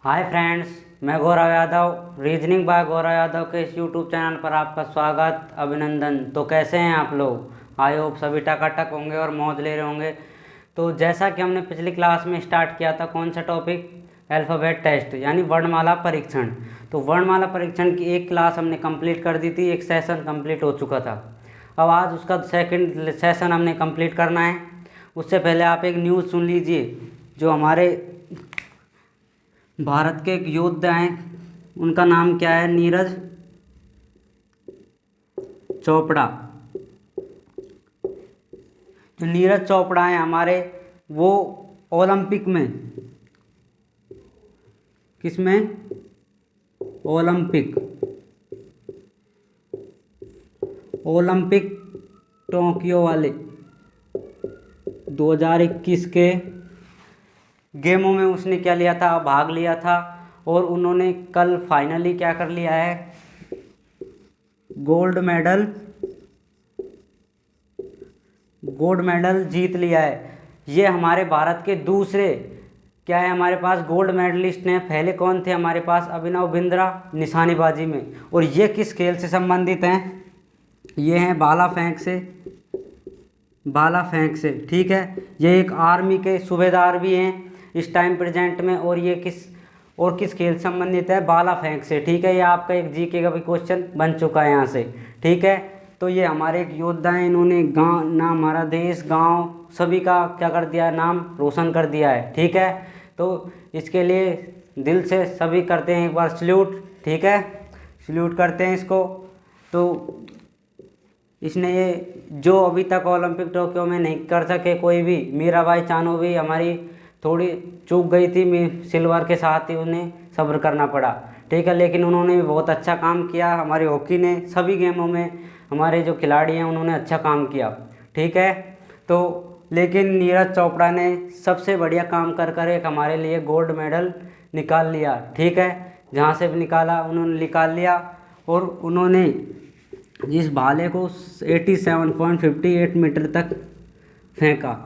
Hi friends, मैं Gaurav Yadav reasoning by Gaurav Yadav के इस यूट्यूब चैनल पर आपका स्वागत अभिनंदन। तो कैसे हैं आप लोग? आई होप सभी टकाटक होंगे और मौज ले रहे होंगे। तो जैसा कि हमने पिछली क्लास में स्टार्ट किया था, कौन सा टॉपिक? अल्फ़ाबेट टेस्ट यानी वर्णमाला परीक्षण। तो वर्णमाला परीक्षण की एक क्लास हमने कंप्लीट कर दी थी, एक सेशन कंप्लीट हो चुका था। अब आज उसका सेकंड सेशन हमने कंप्लीट करना है। उससे पहले आप एक न्यूज़ सुन लीजिए। जो हमारे भारत के एक योद्धा हैं, उनका नाम क्या है? नीरज चोपड़ा। जो नीरज चोपड़ा हैं हमारे, वो ओलंपिक में, किसमें? ओलंपिक टोक्यो वाले 2021 के गेमों में उसने क्या लिया था? भाग लिया था। और उन्होंने कल फाइनली क्या कर लिया है? गोल्ड मेडल जीत लिया है। ये हमारे भारत के दूसरे क्या है, हमारे पास गोल्ड मेडलिस्ट हैं। पहले कौन थे हमारे पास? अभिनव बिंद्रा निशानेबाजी में। और ये किस खेल से संबंधित हैं? ये हैं भाला फेंक से। ठीक है, ये एक आर्मी के सूबेदार भी हैं इस टाइम प्रेजेंट में। और ये किस खेल से संबंधित है? भाला फेंक से। ठीक है, ये आपका एक जीके का भी क्वेश्चन बन चुका है यहाँ से। ठीक है, तो ये हमारे एक योद्धा हैं। इन्होंने नाम, हमारा देश, गांव सभी का क्या कर दिया है? नाम रोशन कर दिया है। ठीक है, तो इसके लिए दिल से सभी करते हैं एक बार सल्यूट। ठीक है, सल्यूट करते हैं इसको। तो इसने ये जो अभी तक ओलंपिक टोक्यो में नहीं कर सके कोई भी, मीराबाई चानू भी हमारी थोड़ी चूक गई थी, सिल्वर के साथ ही उन्हें सब्र करना पड़ा। ठीक है, लेकिन उन्होंने भी बहुत अच्छा काम किया। हमारी हॉकी ने सभी गेमों में हमारे जो खिलाड़ी हैं उन्होंने अच्छा काम किया। ठीक है, तो लेकिन नीरज चोपड़ा ने सबसे बढ़िया काम कर एक हमारे लिए गोल्ड मेडल निकाल लिया। ठीक है, जहाँ से भी निकाला उन्होंने निकाल लिया। और उन्होंने इस भाले को 87.58 मीटर तक फेंका।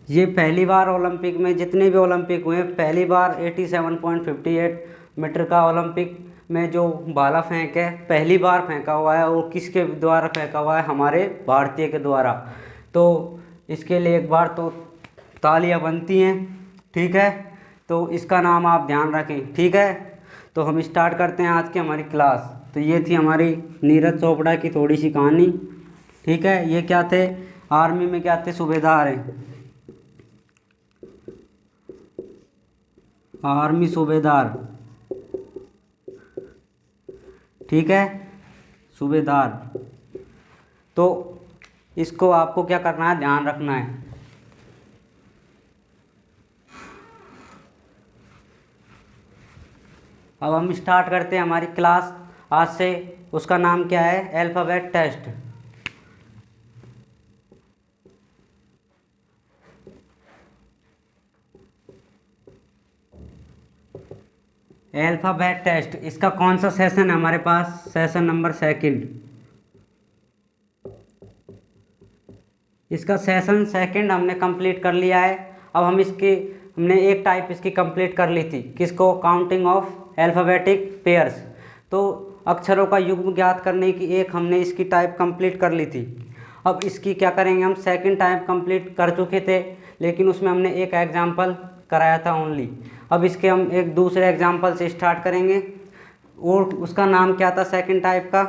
ये पहली बार ओलंपिक में, जितने भी ओलंपिक हुए, पहली बार 87.58 मीटर का ओलंपिक में जो भाला फेंक है पहली बार फेंका हुआ है। और किसके द्वारा फेंका हुआ है? हमारे भारतीय के द्वारा। तो इसके लिए एक बार तो तालियां बनती हैं। ठीक है, तो इसका नाम आप ध्यान रखें। ठीक है, तो हम स्टार्ट करते हैं आज की हमारी क्लास। तो ये थी हमारी नीरज चोपड़ा की थोड़ी सी कहानी। ठीक है, ये क्या थे? आर्मी में क्या थे? सूबेदार हैं, आर्मी सूबेदार। ठीक है, सूबेदार। तो इसको आपको क्या करना है? ध्यान रखना है। अब हम स्टार्ट करते हैं हमारी क्लास आज से। उसका नाम क्या है? Alphabet test. अल्फ़ाबेट टेस्ट, इसका कौन सा सेशन है हमारे पास? Session number second. इसका सेशन सेकंड हमने कंप्लीट कर लिया है। अब हमने एक टाइप इसकी कंप्लीट कर ली थी। किसको? Counting of alphabetic pairs. तो अक्षरों का युग्म ज्ञात करने की एक हमने इसकी टाइप कंप्लीट कर ली थी। अब इसकी क्या करेंगे? हम सेकंड टाइप कंप्लीट कर चुके थे, लेकिन उसमें हमने एक एग्जाम्पल कराया था ओनली। अब इसके हम एक दूसरे एग्जाम्पल से स्टार्ट करेंगे। और उसका नाम क्या था सेकंड टाइप का?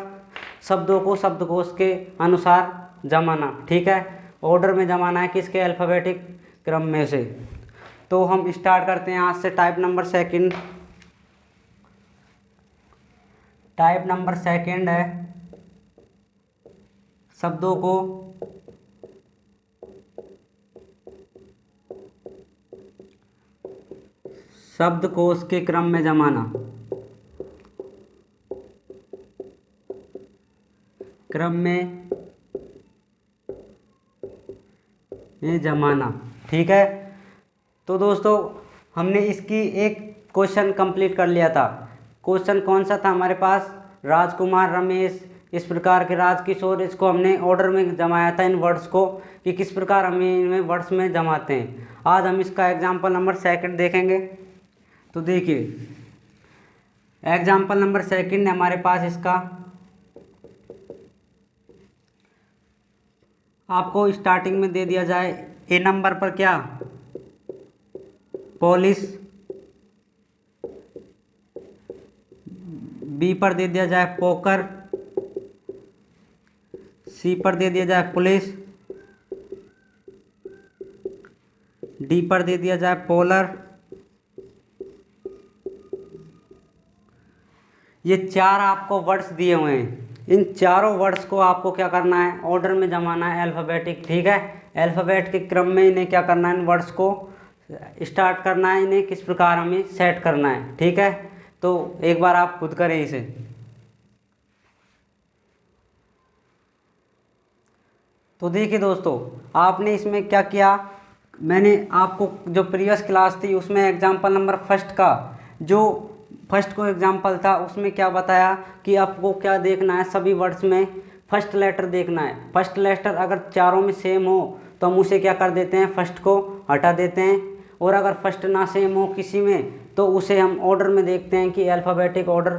शब्दों को शब्दकोश के अनुसार जमाना। ठीक है, ऑर्डर में जमाना है, किसके? अल्फ़ाबेटिक क्रम में से। तो हम स्टार्ट करते हैं आज से type number second. Type number second है शब्दों को शब्दकोश के क्रम में जमाना। क्रम में जमाना। ठीक है, तो दोस्तों हमने इसकी एक क्वेश्चन कंप्लीट कर लिया था। क्वेश्चन कौन सा था हमारे पास? राजकुमार, रमेश, इस प्रकार के राजकिशोर, इसको हमने ऑर्डर में जमाया था इन वर्ड्स को, कि किस प्रकार हम इनमें वर्ड्स में जमाते हैं। आज हम इसका एग्जाम्पल नंबर सेकंड देखेंगे। तो देखिए, एग्जाम्पल नंबर सेकंड है हमारे पास इसका, आपको स्टार्टिंग में दे दिया जाए ए नंबर पर क्या, पुलिस, बी पर दे दिया जाए पोकर, सी पर दे दिया जाए पुलिस, डी पर दे दिया जाए पोलर। ये चार आपको वर्ड्स दिए हुए हैं, इन चारों वर्ड्स को आपको क्या करना है, ऑर्डर में जमाना है अल्फ़ाबेटिक, ठीक है। अल्फ़ाबेट के क्रम में इन्हें क्या करना है, इन वर्ड्स को स्टार्ट करना है, इन्हें किस प्रकार हमें सेट करना है, ठीक है। तो एक बार आप खुद करें इसे। तो देखिए दोस्तों, आपने इसमें क्या किया, मैंने आपको जो प्रीवियस क्लास थी उसमें एग्जाम्पल नंबर फर्स्ट का जो फर्स्ट को एग्जाम्पल था उसमें क्या बताया कि आपको क्या देखना है, सभी वर्ड्स में फर्स्ट लेटर देखना है। फर्स्ट लेटर अगर चारों में सेम हो तो हम उसे क्या कर देते हैं, फर्स्ट को हटा देते हैं, और अगर फर्स्ट ना सेम हो किसी में तो उसे हम ऑर्डर में देखते हैं कि अल्फ़ाबेटिक ऑर्डर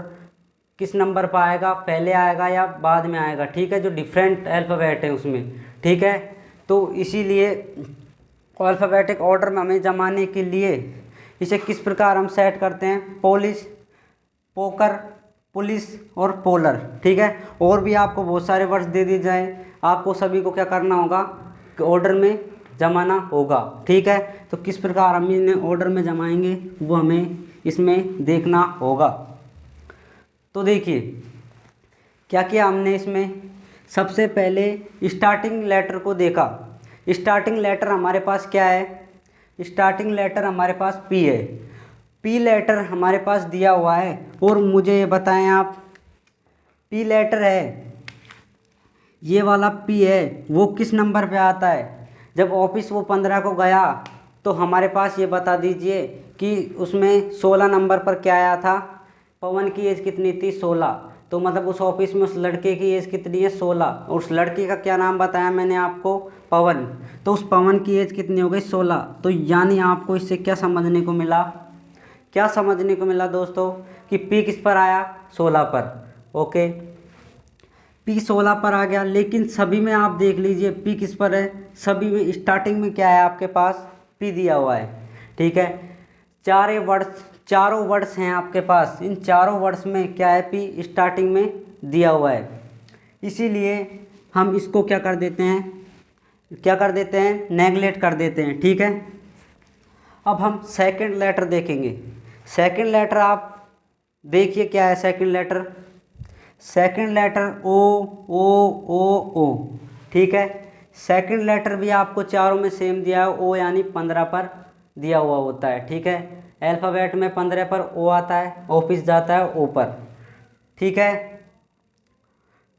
किस नंबर पर आएगा, पहले आएगा या बाद में आएगा, ठीक है, जो डिफरेंट अल्फ़ाबेट है उसमें, ठीक है। तो इसीलिए अल्फ़ाबेटिक ऑर्डर में हमें जमाने के लिए इसे किस प्रकार हम सेट करते हैं, पुलिस, पोकर, पुलिस और पोलर, ठीक है। और भी आपको बहुत सारे वर्ड्स दे दिए जाए, आपको सभी को क्या करना होगा, ऑर्डर में जमाना होगा, ठीक है। तो किस प्रकार हम इन्हें ऑर्डर में जमाएंगे वो हमें इसमें देखना होगा। तो देखिए क्या किया हमने इसमें, सबसे पहले स्टार्टिंग लेटर को देखा। स्टार्टिंग लेटर हमारे पास क्या है, स्टार्टिंग लेटर हमारे पास पी है, पी लेटर हमारे पास दिया हुआ है। और मुझे ये बताएं आप, पी लेटर है, ये वाला पी है वो किस नंबर पे आता है, जब ऑफिस वो 15 को गया तो हमारे पास ये बता दीजिए कि उसमें 16 नंबर पर क्या आया था, पवन की एज कितनी थी, 16। तो मतलब उस ऑफिस में उस लड़के की एज कितनी है, 16, और उस लड़के का क्या नाम बताया मैंने आपको, पवन। तो उस पवन की एज कितनी हो गई, 16। तो यानी आपको इससे क्या समझने को मिला, क्या समझने को मिला दोस्तों, कि पी किस पर आया, 16 पर, ओके, पी 16 पर आ गया। लेकिन सभी में आप देख लीजिए पी किस पर है, सभी में स्टार्टिंग में क्या है आपके पास, पी दिया हुआ है, ठीक है। चारों वर्ड्स हैं आपके पास, इन चारों वर्ड्स में क्या है, पी स्टार्टिंग में दिया हुआ है, इसीलिए हम इसको क्या कर देते हैं, नेगलेक्ट कर देते हैं, ठीक है। अब हम सेकंड लेटर देखेंगे। सेकंड लेटर आप देखिए क्या है, सेकंड लेटर ओ ओ ओ ओ, ठीक है। सेकंड लेटर भी आपको चारों में सेम दिया है, ओ यानी 15 पर दिया हुआ होता है, ठीक है। अल्फ़ाबेट में 15 पर ओ आता है, ऑफिस जाता है ओ पर, ठीक है।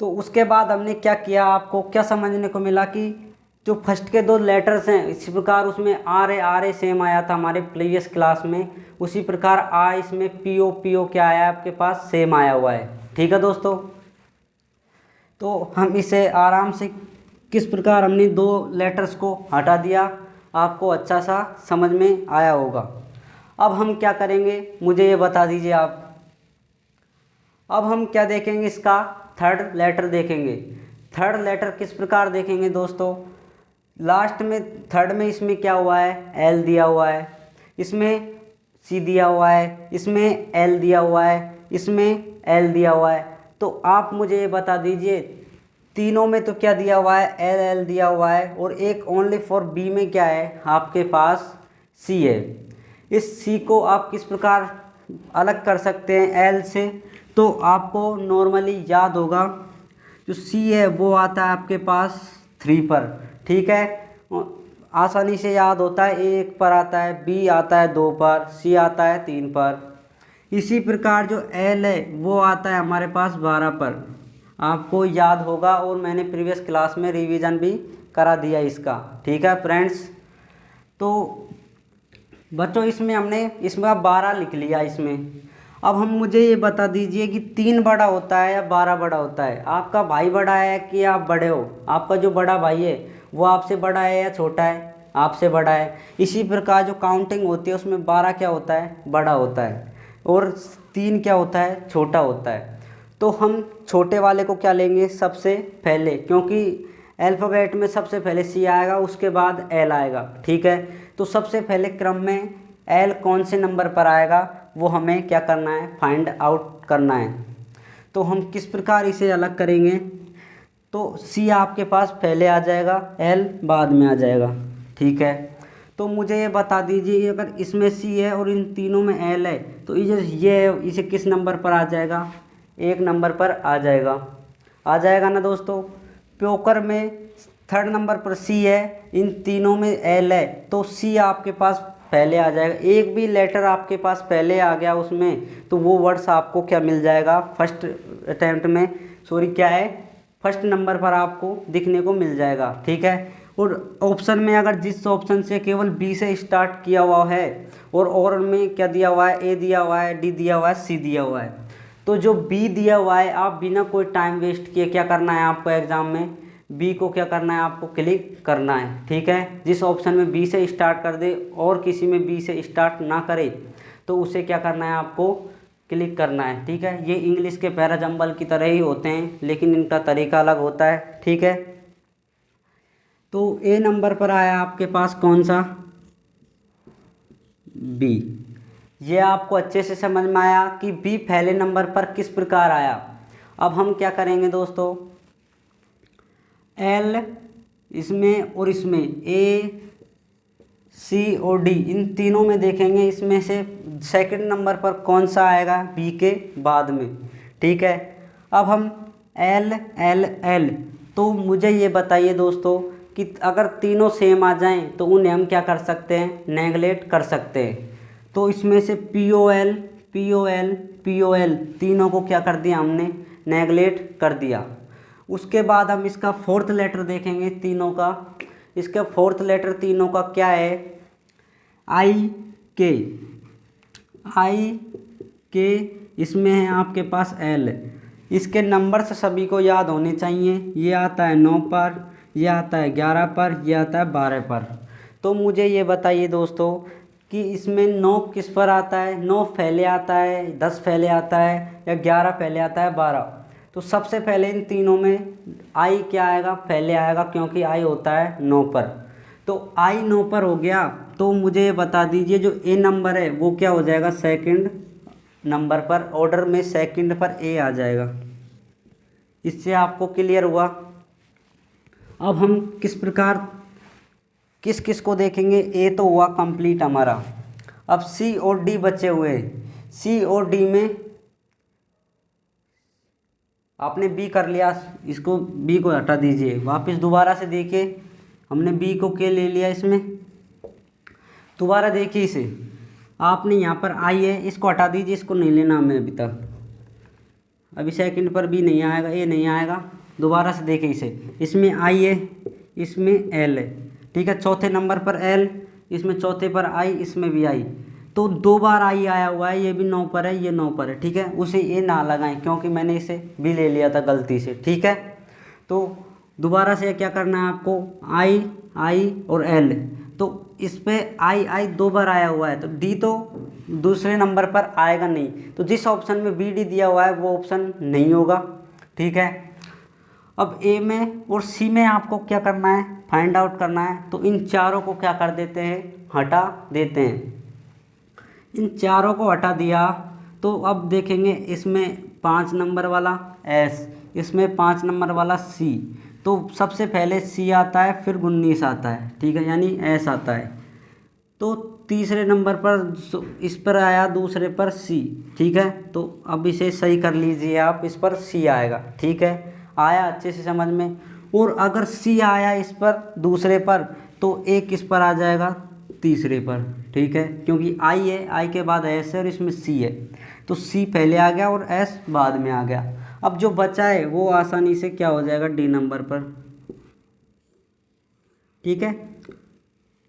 तो उसके बाद हमने क्या किया, आपको क्या समझने को मिला कि जो फर्स्ट के दो लेटर्स हैं इसी प्रकार उसमें आर ए सेम आया था हमारे प्रीवियस क्लास में, उसी प्रकार आ इसमें पी ओ क्या आया आपके पास, सेम आया हुआ है, ठीक है दोस्तों। तो हम इसे आराम से किस प्रकार हमने दो लेटर्स को हटा दिया, आपको अच्छा सा समझ में आया होगा। अब हम क्या करेंगे मुझे ये बता दीजिए आप, अब हम क्या देखेंगे, इसका थर्ड लेटर देखेंगे। थर्ड लेटर किस प्रकार देखेंगे दोस्तों, लास्ट में थर्ड में इसमें क्या हुआ है, एल दिया हुआ है, इसमें सी दिया हुआ है, इसमें एल दिया हुआ है, इसमें एल दिया हुआ है। तो आप मुझे ये बता दीजिए तीनों में तो क्या दिया हुआ है, एल एल दिया हुआ है, और एक ओनली फॉर बी में क्या है आपके पास, सी है। इस सी को आप किस प्रकार अलग कर सकते हैं एल से, तो आपको नॉर्मली याद होगा जो सी है वो आता है आपके पास 3 पर, ठीक है, आसानी से याद होता है, 1 पर आता है, बी आता है 2 पर, सी आता है 3 पर। इसी प्रकार जो एल है वो आता है हमारे पास 12 पर, आपको याद होगा, और मैंने प्रीवियस क्लास में रिवीजन भी करा दिया इसका, ठीक है फ्रेंड्स। तो बच्चों इसमें अब 12 लिख लिया इसमें। अब हम मुझे ये बता दीजिए कि 3 बड़ा होता है या 12 बड़ा होता है, आपका भाई बड़ा है कि आप बड़े हो, आपका जो बड़ा भाई है वो आपसे बड़ा है या छोटा है, आपसे बड़ा है। इसी प्रकार जो काउंटिंग होती है उसमें 12 क्या होता है, बड़ा होता है। और 3 क्या होता है, छोटा होता है। तो हम छोटे वाले को क्या लेंगे सबसे पहले, क्योंकि अल्फ़ाबेट में सबसे पहले सी आएगा, उसके बाद एल आएगा, ठीक है। तो सबसे पहले क्रम में एल कौन से नंबर पर आएगा वो हमें क्या करना है, फाइंड आउट करना है। तो हम किस प्रकार इसे अलग करेंगे, तो सी आपके पास पहले आ जाएगा, एल बाद में आ जाएगा, ठीक है। तो मुझे ये बता दीजिए अगर इसमें सी है और इन तीनों में एल है तो ये इसे किस नंबर पर आ जाएगा, 1 नंबर पर आ जाएगा ना दोस्तों। पोकर में 3rd नंबर पर सी है, इन तीनों में एल है, तो सी आपके पास पहले आ जाएगा। एक भी लेटर आपके पास पहले आ गया उसमें तो वो वर्ड्स आपको क्या मिल जाएगा, फर्स्ट अटैम्प्ट में, सॉरी क्या है, फर्स्ट नंबर पर आपको दिखने को मिल जाएगा, ठीक है। और ऑप्शन में अगर जिस ऑप्शन से केवल बी से स्टार्ट किया हुआ है और में क्या दिया हुआ है, ए दिया हुआ है, डी दिया हुआ है, सी दिया हुआ है, तो जो बी दिया हुआ है आप बिना कोई टाइम वेस्ट किए क्या करना है आपको एग्ज़ाम में, बी को क्या करना है, आपको क्लिक करना है, ठीक है। जिस ऑप्शन में बी से स्टार्ट कर दे और किसी में बी से स्टार्ट ना करे तो उसे क्या करना है, आपको क्लिक करना है, ठीक है। ये इंग्लिश के पैरा जंबल की तरह ही होते हैं लेकिन इनका तरीका अलग होता है, ठीक है। तो ए नंबर पर आया आपके पास कौन सा, बी। ये आपको अच्छे से समझ में आया कि बी पहले नंबर पर किस प्रकार आया। अब हम क्या करेंगे दोस्तों, एल इसमें और इसमें, ए सी और डी, इन तीनों में देखेंगे इसमें से सेकंड नंबर पर कौन सा आएगा बी के बाद में, ठीक है। अब हम एल एल एल, तो मुझे ये बताइए दोस्तों कि अगर तीनों सेम आ जाएं तो उन्हें हम क्या कर सकते हैं, नेगलेक्ट कर सकते हैं। तो इसमें से P O L P O L P O L तीनों को क्या कर दिया हमने, नेगलेक्ट कर दिया। उसके बाद हम इसका 4th लेटर देखेंगे तीनों का। इसका 4th लेटर तीनों का क्या है, आई के, आई के, इसमें है आपके पास एल। इसके नंबर से सभी को याद होने चाहिए, ये आता है 9 पर, ये आता है 11 पर, ये आता है 12 पर। तो मुझे ये बताइए दोस्तों कि इसमें 9 किस पर आता है, 9 पहले आता है, 10 पहले आता है या 11 पहले आता है, 12। तो सबसे पहले इन तीनों में आई क्या आएगा, पहले आएगा, क्योंकि आई होता है 9 पर। तो आई 9 पर हो गया। तो मुझे ये बता दीजिए जो ए नंबर है वो क्या हो जाएगा, सेकंड नंबर पर, ऑर्डर में सेकंड पर ए आ जाएगा। इससे आपको क्लियर हुआ। अब हम किस प्रकार किस किस को देखेंगे, ए तो हुआ कंप्लीट हमारा। अब सी और डी बचे हुए हैं। सी और डी में आपने बी कर लिया, इसको बी को हटा दीजिए, वापस दोबारा से देखिए, हमने बी को के ले लिया, इसमें दोबारा देखिए इसे, आपने यहाँ पर आई है, इसको हटा दीजिए, इसको नहीं लेना हमें अभी तक। अभी सेकंड पर बी नहीं आएगा, ए नहीं आएगा, दोबारा से देखिए इसे, इसमें आई है, इसमें एल है, ठीक है। चौथे नंबर पर एल, इसमें चौथे पर आई, इसमें भी आई, तो 2 बार आई आया हुआ है, ये भी 9 पर है, ये 9 पर है, ठीक है। उसे ये ना लगाएं क्योंकि मैंने इसे भी ले लिया था गलती से, ठीक है। तो दोबारा से क्या करना है आपको, आई आई और एल, तो इस पे आई आई 2 बार आया हुआ है, तो डी तो दूसरे नंबर पर आएगा नहीं, तो जिस ऑप्शन में बी डी दिया हुआ है वो ऑप्शन नहीं होगा, ठीक है। अब ए में और सी में आपको क्या करना है, फाइंड आउट करना है। तो इन चारों को क्या कर देते हैं, हटा देते हैं। इन चारों को हटा दिया तो अब देखेंगे इसमें 5 नंबर वाला एस, इसमें 5 नंबर वाला सी, तो सबसे पहले सी आता है, फिर 19 आता है, ठीक है, यानी एस आता है। तो तीसरे नंबर पर इस पर आया, दूसरे पर सी, ठीक है। तो अब इसे सही कर लीजिए आप, इस पर सी आएगा, ठीक है, आया अच्छे से समझ में। और अगर सी आया इस पर दूसरे पर तो ए किस पर आ जाएगा, तीसरे पर, ठीक है, क्योंकि आई है, आई के बाद एस है और इसमें सी है, तो सी पहले आ गया और एस बाद में आ गया। अब जो बचा है वो आसानी से क्या हो जाएगा, डी नंबर पर, ठीक है।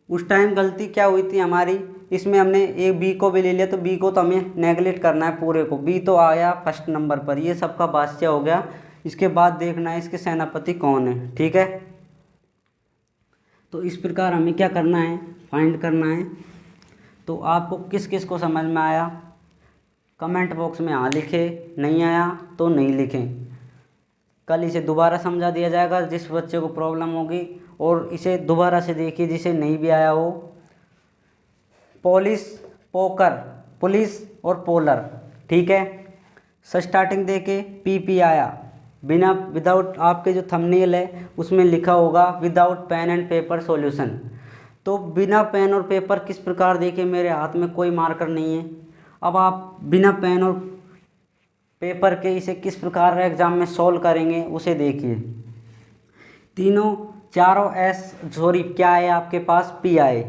उस टाइम गलती क्या हुई थी हमारी, इसमें हमने ए बी को भी ले लिया, तो बी को तो हमें नेगलेक्ट करना है पूरे को, बी तो आया फर्स्ट नंबर पर, ये सबका बादशाह हो गया। इसके बाद देखना है इसके सेनापति कौन है, ठीक है। तो इस प्रकार हमें क्या करना है, फाइंड करना है। तो आपको किस किस को समझ में आया, कमेंट बॉक्स में हाँ लिखें, नहीं आया तो नहीं लिखें। कल इसे दोबारा समझा दिया जाएगा जिस बच्चे को प्रॉब्लम होगी, और इसे दोबारा से देखिए जिसे नहीं भी आया हो। पोलिस, पोकर, पुलिस और पोलर, ठीक है। स्टार्टिंग देके पी आया, बिना विदाउट, आपके जो थंबनेल है उसमें लिखा होगा without pen and paper solution. तो बिना पेन और पेपर किस प्रकार, देखिए मेरे हाथ में कोई मार्कर नहीं है। अब आप बिना पेन और पेपर के इसे किस प्रकार एग्जाम में सॉल्व करेंगे उसे देखिए। तीनों, चारों एस, सॉरी क्या है आपके पास, पी आए,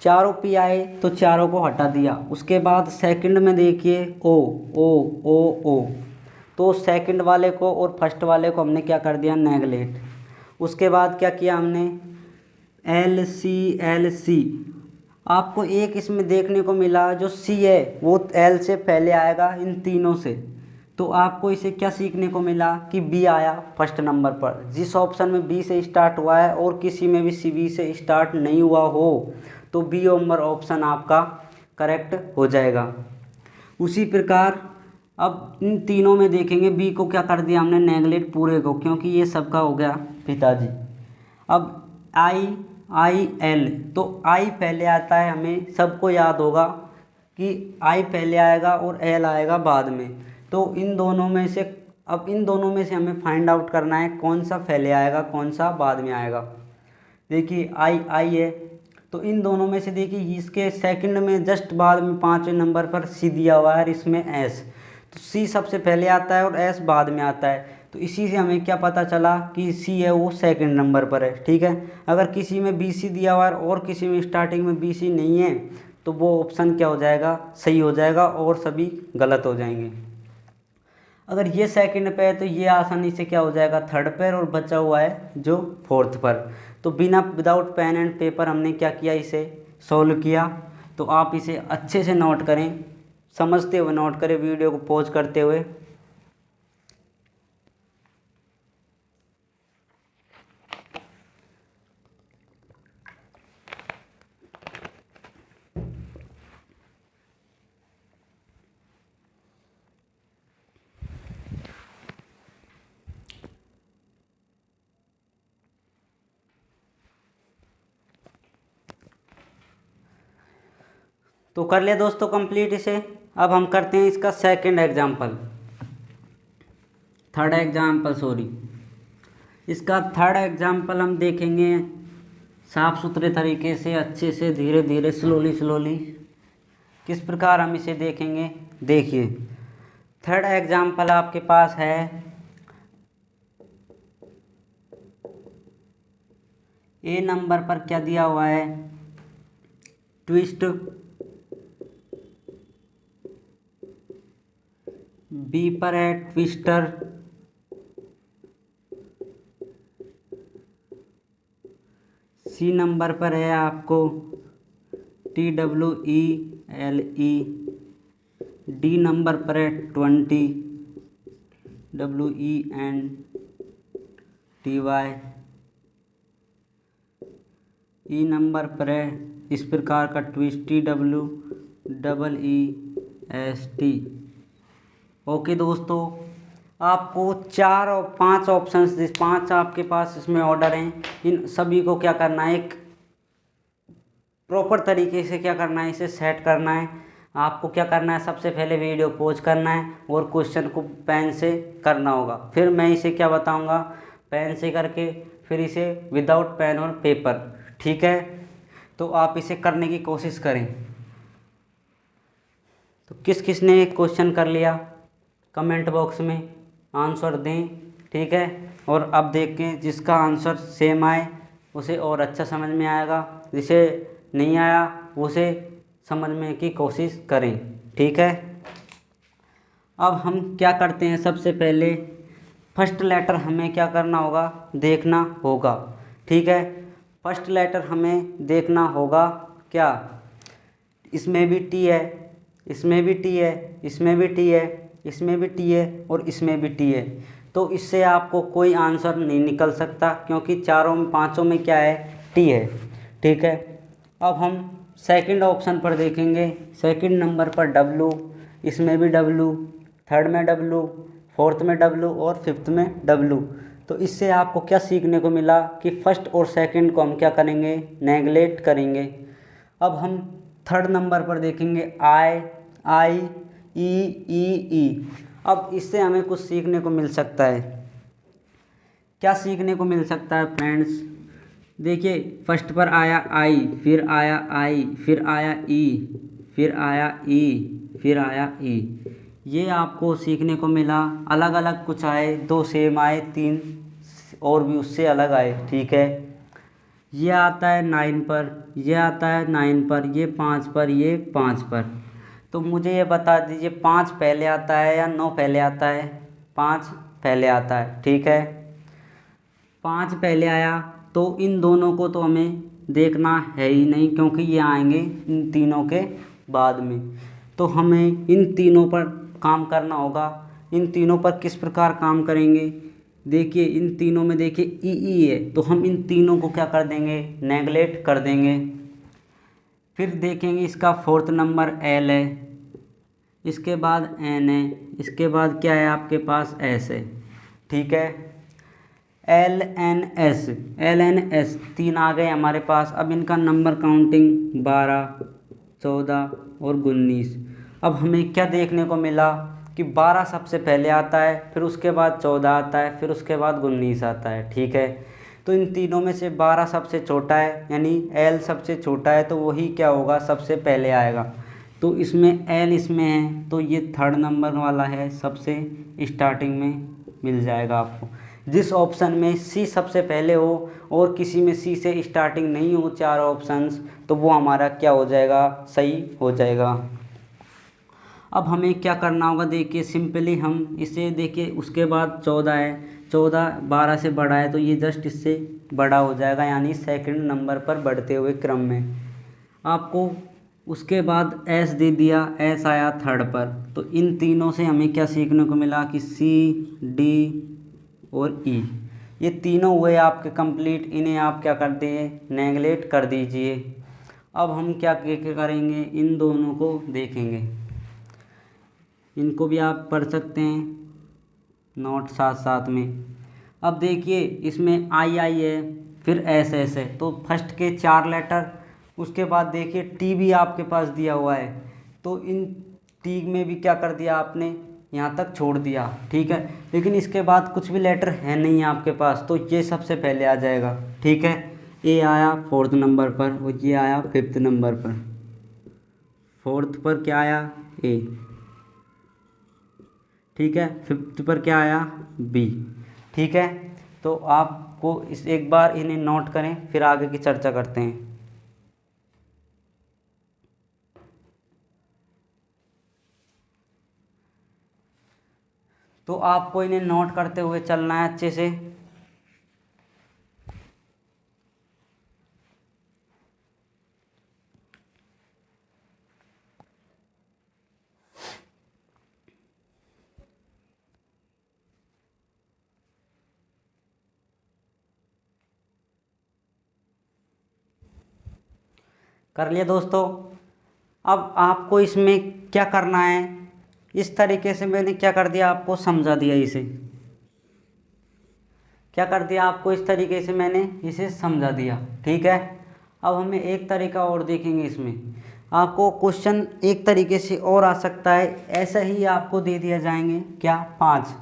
चारों पी आए तो चारों को हटा दिया। उसके बाद सेकंड में देखिए ओ ओ ओ ओ, तो सेकंड वाले को और फर्स्ट वाले को हमने क्या कर दिया, नेगलेक्ट। उसके बाद क्या किया हमने, एल सी। आपको एक इसमें देखने को मिला जो सी है वो एल से पहले आएगा इन तीनों से, तो आपको इसे क्या सीखने को मिला कि बी आया फर्स्ट नंबर पर। जिस ऑप्शन में बी से स्टार्ट हुआ है और किसी में भी सी बी से स्टार्ट नहीं हुआ हो तो बी नंबर ऑप्शन आपका करेक्ट हो जाएगा। उसी प्रकार अब इन तीनों में देखेंगे, बी को क्या कर दिया हमने, नेगलेक्ट पूरे को, क्योंकि ये सबका हो गया पिताजी। अब आई एल, तो आई पहले आता है, हमें सबको याद होगा कि आई पहले आएगा और एल आएगा बाद में। तो इन दोनों में से, अब इन दोनों में से हमें फाइंड आउट करना है कौन सा पहले आएगा कौन सा बाद में आएगा। देखिए आई है, तो इन दोनों में से देखिए इसके सेकंड में जस्ट बाद में 5वें नंबर पर सी दिया हुआ है, इसमें एस, तो सी सबसे पहले आता है और एस बाद में आता है। तो इसी से हमें क्या पता चला कि सी है वो सेकंड नंबर पर है, ठीक है। अगर किसी में बी सी दिया हुआ है और किसी में स्टार्टिंग में बी सी नहीं है तो वो ऑप्शन क्या हो जाएगा, सही हो जाएगा और सभी गलत हो जाएंगे। अगर ये सेकंड पे है तो ये आसानी से क्या हो जाएगा, थर्ड पर, और बचा हुआ है जो फोर्थ पर। तो बिना विदाउट पेन एंड पेपर हमने क्या किया, इसे सॉल्व किया। तो आप इसे अच्छे से नोट करें, समझते हुए नोट करें, वीडियो को पॉज करते हुए। तो कर लिया दोस्तों कंप्लीट इसे। अब हम करते हैं इसका second example, third example sorry. इसका थर्ड एग्जाम्पल हम देखेंगे साफ़ सुथरे तरीके से, अच्छे से, धीरे धीरे, स्लोली। किस प्रकार हम इसे देखेंगे, देखिए। थर्ड एग्जाम्पल आपके पास है, ए नंबर पर क्या दिया हुआ है, ट्विस्ट। बी पर है ट्विस्टर। सी नंबर पर है आपको TWELE। डी नंबर पर है 20, WENTY। ई नंबर पर है इस प्रकार का ट्विस्ट, TWEEST। ओके दोस्तों, आपको 4 और 5 ऑप्शंस, 5 आपके पास इसमें ऑर्डर हैं, इन सभी को क्या करना है, एक प्रॉपर तरीके से क्या करना है, इसे सेट करना है। आपको क्या करना है, सबसे पहले वीडियो पॉज करना है और क्वेश्चन को पेन से करना होगा। फिर मैं इसे क्या बताऊंगा, पेन से करके फिर इसे विदाउट पेन और पेपर, ठीक है। तो आप इसे करने की कोशिश करें। तो किस किस ने क्वेश्चन कर लिया कमेंट बॉक्स में आंसर दें, ठीक है। और अब देखें जिसका आंसर सेम आए उसे और अच्छा समझ में आएगा, जिसे नहीं आया उसे समझने की कोशिश करें, ठीक है। अब हम क्या करते हैं, सबसे पहले फर्स्ट लेटर हमें क्या करना होगा, देखना होगा, ठीक है। फर्स्ट लेटर हमें देखना होगा क्या, इसमें भी टी है, इसमें भी टी है, इसमें भी टी है, इसमें भी टी है और इसमें भी टी है। तो इससे आपको कोई आंसर नहीं निकल सकता क्योंकि चारों में, पांचों में क्या है, टी है, ठीक है। अब हम सेकंड ऑप्शन पर देखेंगे, सेकंड नंबर पर डब्लू, इसमें भी W, थर्ड में W, फोर्थ में W और फिफ्थ में W। तो इससे आपको क्या सीखने को मिला कि फर्स्ट और सेकंड को हम क्या करेंगे, नेगलेक्ट करेंगे। अब हम थर्ड नंबर पर देखेंगे I, E, E। अब इससे हमें कुछ सीखने को मिल सकता है। क्या सीखने को मिल सकता है फ्रेंड्स? देखिए फर्स्ट पर आया I, फिर आया I, फिर आया E, फिर आया E, फिर आया E। ये आपको सीखने को मिला। अलग अलग कुछ आए, 2 सेम आए, 3 और भी उससे अलग आए, ठीक है। ये आता है 9 पर, ये आता है 9 पर, ये 5 पर, ये 5 पर। तो मुझे ये बता दीजिए 5 पहले आता है या 9 पहले आता है? 5 पहले आता है, ठीक है। 5 पहले आया तो इन दोनों को तो हमें देखना है ही नहीं, क्योंकि ये आएंगे इन तीनों के बाद में। तो हमें इन तीनों पर काम करना होगा। इन तीनों पर किस प्रकार काम करेंगे? देखिए इन तीनों में देखिए ई है, तो हम इन तीनों को क्या कर देंगे, नेगलेक्ट कर देंगे। फिर देखेंगे इसका फोर्थ नंबर एल है, इसके बाद एन है, इसके बाद क्या है आपके पास एस है, ठीक है। एल एन एस 3 आ गए हमारे पास। अब इनका नंबर काउंटिंग 12, 14 और 19। अब हमें क्या देखने को मिला कि 12 सबसे पहले आता है, फिर उसके बाद 14 आता है, फिर उसके बाद 19 आता है, ठीक है। तो इन तीनों में से 12 सबसे छोटा है, यानी एल सबसे छोटा है, तो वही क्या होगा, सबसे पहले आएगा। तो इसमें एल इसमें है, तो ये थर्ड नंबर वाला है, सबसे स्टार्टिंग में मिल जाएगा आपको। जिस ऑप्शन में सी सबसे पहले हो और किसी में सी से स्टार्टिंग नहीं हो, 4 ऑप्शंस, तो वो हमारा क्या हो जाएगा, सही हो जाएगा। अब हमें क्या करना होगा, देखिए सिंपली हम इसे देखिए, उसके बाद 14 है, 14 12 से बड़ा है, तो ये जस्ट इससे बड़ा हो जाएगा, यानी सेकंड नंबर पर बढ़ते हुए क्रम में। आपको उसके बाद एस दे दिया, एस आया थर्ड पर। तो इन तीनों से हमें क्या सीखने को मिला कि सी, डी और ई, ये तीनों हुए आपके कंप्लीट। इन्हें आप क्या कर दिए, नेगलेक्ट कर दीजिए। अब हम क्या करेंगे, इन दोनों को देखेंगे। इनको भी आप पढ़ सकते हैं नोट साथ साथ में। अब देखिए इसमें आई है, फिर एस है, तो फर्स्ट के 4 लेटर। उसके बाद देखिए टी भी आपके पास दिया हुआ है, तो इन टी में भी क्या कर दिया आपने, यहाँ तक छोड़ दिया, ठीक है। लेकिन इसके बाद कुछ भी लेटर है नहीं आपके पास, तो ये सबसे पहले आ जाएगा, ठीक है। ए आया फोर्थ नंबर पर और ये आया फिफ्थ नंबर पर। फोर्थ पर क्या आया, ए, ठीक है। फिफ्थ पर क्या आया, बी, ठीक है। तो आपको इस एक बार इन्हें नोट करें, फिर आगे की चर्चा करते हैं। तो आपको इन्हें नोट करते हुए चलना है अच्छे से। कर लिया दोस्तों। अब आपको इसमें क्या करना है, इस तरीके से मैंने क्या कर दिया, आपको समझा दिया। इसे क्या कर दिया, आपको इस तरीके से मैंने इसे समझा दिया, ठीक है। अब हमें एक तरीका और देखेंगे। इसमें आपको क्वेश्चन एक तरीके से और आ सकता है, ऐसा ही आपको दे दिया जाएंगे क्या, 5।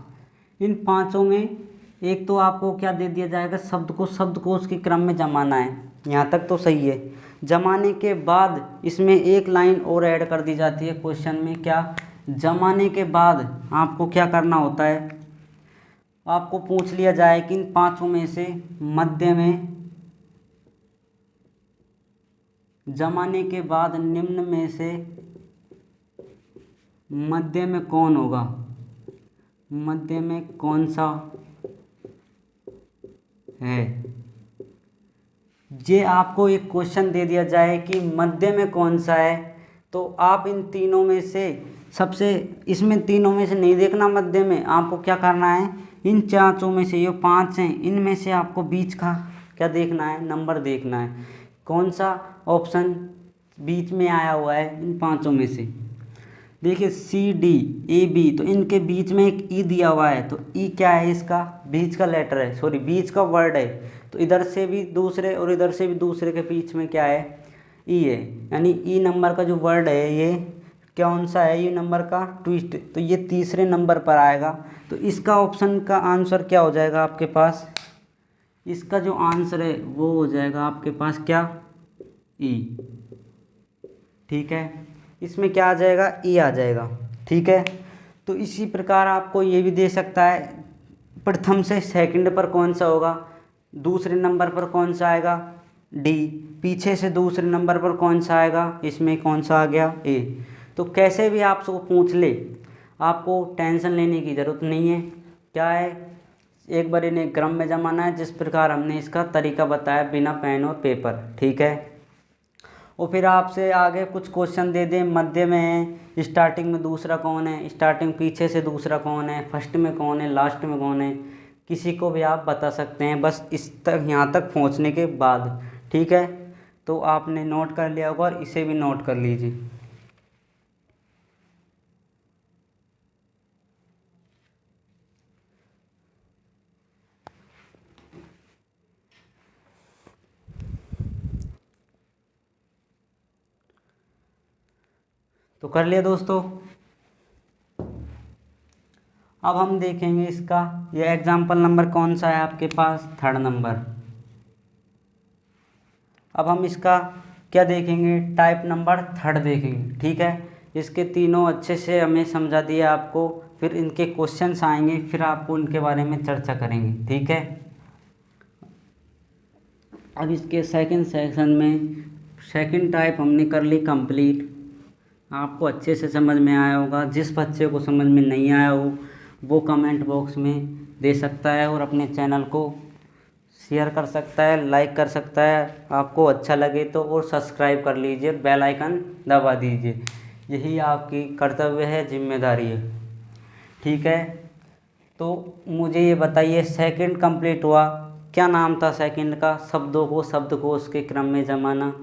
इन पाँचों में एक तो आपको क्या दे दिया जाएगा, शब्द को उसके क्रम में जमाना है। यहाँ तक तो सही है। जमाने के बाद इसमें एक लाइन और ऐड कर दी जाती है क्वेश्चन में, क्या, जमाने के बाद आपको क्या करना होता है, आपको पूछ लिया जाए कि इन पांचों में से मध्य में, जमाने के बाद निम्न में से मध्य में कौन होगा, मध्य में कौन सा है। ये आपको एक क्वेश्चन दे दिया जाए कि मध्य में कौन सा है, तो आप इन तीनों में से सबसे, इसमें तीनों में से नहीं देखना मध्य में, आपको क्या करना है, इन चारों में से, ये 5 हैं, इनमें से आपको बीच का क्या देखना है, नंबर देखना है, कौन सा ऑप्शन बीच में आया हुआ है इन पांचों में से। देखिए सी डी ए बी, तो इनके बीच में एक ई दिया हुआ है, तो ई क्या है, इसका बीच का लेटर है, सॉरी बीच का वर्ड है। तो इधर से भी दूसरे और इधर से भी दूसरे के बीच में क्या है, ई है, यानी ई नंबर का जो वर्ड है ये कौन सा है, ई नंबर का ट्विस्ट, तो ये तीसरे नंबर पर आएगा। तो इसका ऑप्शन का आंसर क्या हो जाएगा आपके पास, इसका जो आंसर है वो हो जाएगा आपके पास क्या, ई। ठीक है, इसमें क्या आ जाएगा, ई आ जाएगा। ठीक है, तो इसी प्रकार आपको ये भी दे सकता है, प्रथम से सेकंड पर कौन सा होगा, दूसरे नंबर पर कौन सा आएगा, डी, पीछे से दूसरे नंबर पर कौन सा आएगा, इसमें कौन सा आ गया, ए। तो कैसे भी आपसे पूछ ले, आपको टेंशन लेने की ज़रूरत नहीं है। क्या है, एक बार इन्हें क्रम में जमाना है, जिस प्रकार हमने इसका तरीका बताया बिना पेन और पेपर। ठीक है, और फिर आपसे आगे कुछ क्वेश्चन दे दें, मध्य में है, स्टार्टिंग में दूसरा कौन है, स्टार्टिंग पीछे से दूसरा कौन है, फर्स्ट में कौन है, लास्ट में कौन है, किसी को भी आप बता सकते हैं, बस इस तक यहाँ तक पहुँचने के बाद। ठीक है, तो आपने नोट कर लिया होगा और इसे भी नोट कर लीजिए। तो कर लिया दोस्तों। अब हम देखेंगे इसका, ये एग्जाम्पल नंबर कौन सा है आपके पास, थर्ड नंबर। अब हम इसका क्या देखेंगे, टाइप नंबर थर्ड देखेंगे। ठीक है, इसके तीनों अच्छे से हमें समझा दिया आपको, फिर इनके क्वेश्चंस आएंगे, फिर आपको उनके बारे में चर्चा करेंगे। ठीक है, अब इसके सेकंड सेक्शन में सेकंड टाइप हमने कर ली कंप्लीट। आपको अच्छे से समझ में आया होगा, जिस बच्चे को समझ में नहीं आया हो वो कमेंट बॉक्स में दे सकता है और अपने चैनल को शेयर कर सकता है, लाइक कर सकता है, आपको अच्छा लगे तो, और सब्सक्राइब कर लीजिए, बेल आइकन दबा दीजिए, यही आपकी कर्तव्य है, जिम्मेदारी है। ठीक है, तो मुझे ये बताइए, सेकंड कंप्लीट हुआ, क्या नाम था सेकंड का, शब्दों को शब्दकोश के क्रम में जमाना,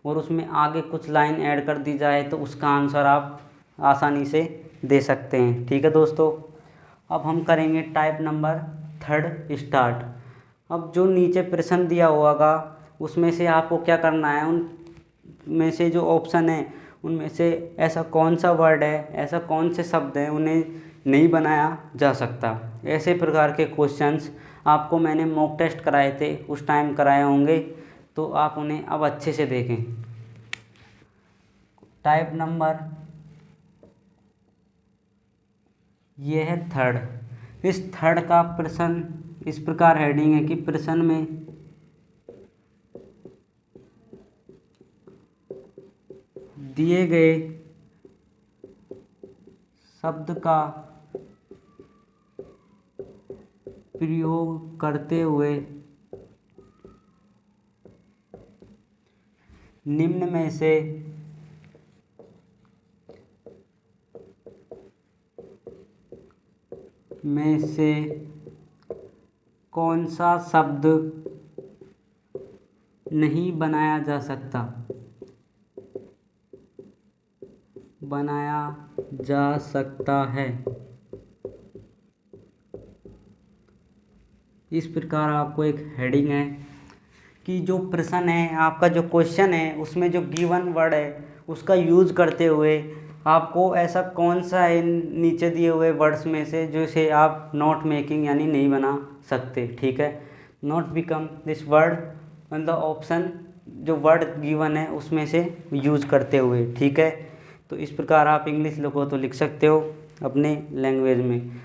और उसमें आगे कुछ लाइन ऐड कर दी जाए तो उसका आंसर आप आसानी से दे सकते हैं। ठीक है दोस्तों, अब हम करेंगे टाइप नंबर थर्ड स्टार्ट। अब जो नीचे प्रश्न दिया होगा उसमें से आपको क्या करना है, उन में से जो ऑप्शन है उनमें से ऐसा कौन सा वर्ड है, ऐसा कौन से शब्द हैं उन्हें नहीं बनाया जा सकता। ऐसे प्रकार के क्वेश्चंस आपको मैंने मॉक टेस्ट कराए थे, उस टाइम कराए होंगे, तो आप उन्हें अब अच्छे से देखें। टाइप नंबर ये है थर्ड। इस थर्ड का प्रश्न इस प्रकार हेडिंग है कि प्रश्न में दिए गए शब्द का प्रयोग करते हुए निम्न में से कौन सा शब्द नहीं बनाया जा सकता, बनाया जा सकता है। इस प्रकार आपको एक हेडिंग है कि जो प्रश्न है आपका, जो क्वेश्चन है उसमें जो गिवन वर्ड है उसका यूज करते हुए आपको ऐसा कौन सा है नीचे दिए हुए वर्ड्स में से जो से आप नॉट मेकिंग यानी नहीं बना सकते। ठीक है, not become this word on the option, जो वर्ड गिवन है उसमें से यूज करते हुए। ठीक है, तो इस प्रकार आप इंग्लिश लिखो तो लिख सकते हो अपने लैंग्वेज में।